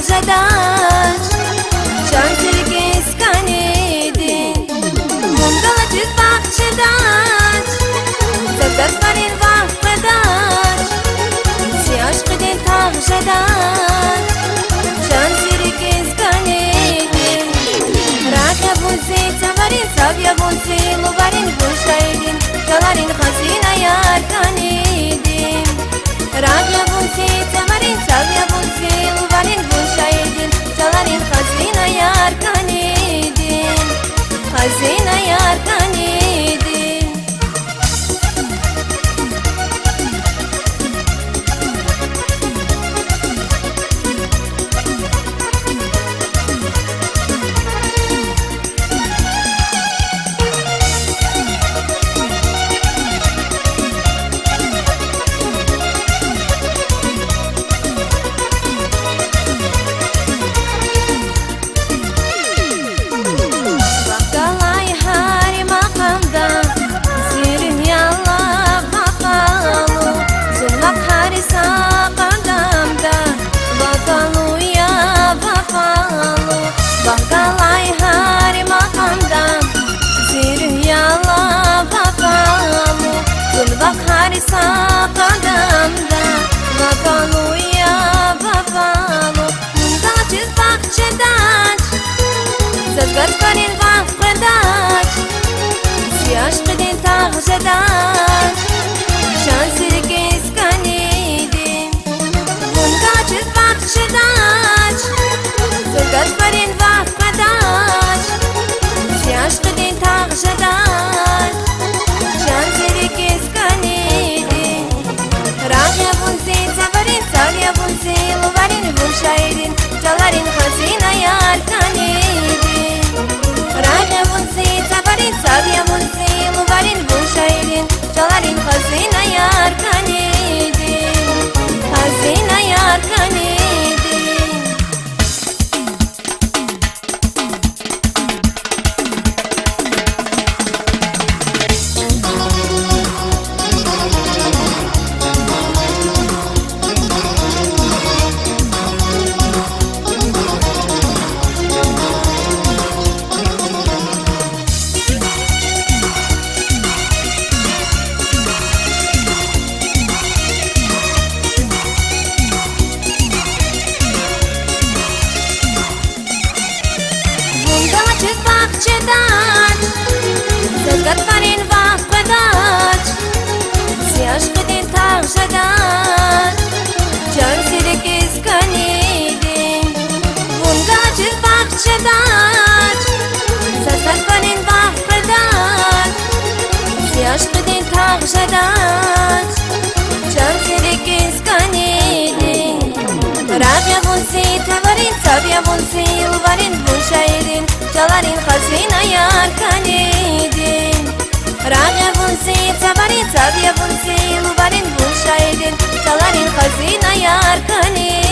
تغجداش شان تركز كانيدين ممدلة تبخشداش زبدت فرين وفداش سياش قدين تغجداش شان تركز كانيدين راكب ونسي تمرين سابيا ونسي مبارين بوشايدين جلارين خزينة يار كانيدين راكب ونسي تمرين سابيا ونسي مبارين بوشايدين جلارين خزينة يار كانيدين خزينة يار كانيدين Bakalay hari makamdan Zirih yalla bakalım Zulbak hari sakadamda Bakalu ya bakalu Munda çizbak çedaç Zazgat farin vafredaç Siyaş qidin tağjedaç Şan sirkes kanidin Munda çizbak çedaç Zazgat farin vafredaç Siyaş qidin tağjedaç Şan sirkes kanidin Rahya bunsi zafarin Salya bunsi luvarin Bunşairin Jalarin khazina yar kanidin Rahya bunsi zafarin Salya bunsi luvarin Bunşairin Jalarin khazina yar kanidin Khazina yar kanidin Çedaç Zazgat farin vafredaç Siyaş qidin tağjedaç Can sirkes kanidin Bunga çizbak çedaç Zazgat farin vafredaç Siyaş qidin tağjedaç Can sirkes kanidin Rahya bunsi tavarin Sabya bunsi luvarin Bunşairin Jalarin khazina yar kanidin Rahya bunsi tavarin Sabya bunsi luvarin Bunşairin Jalarin khazina yar kanidin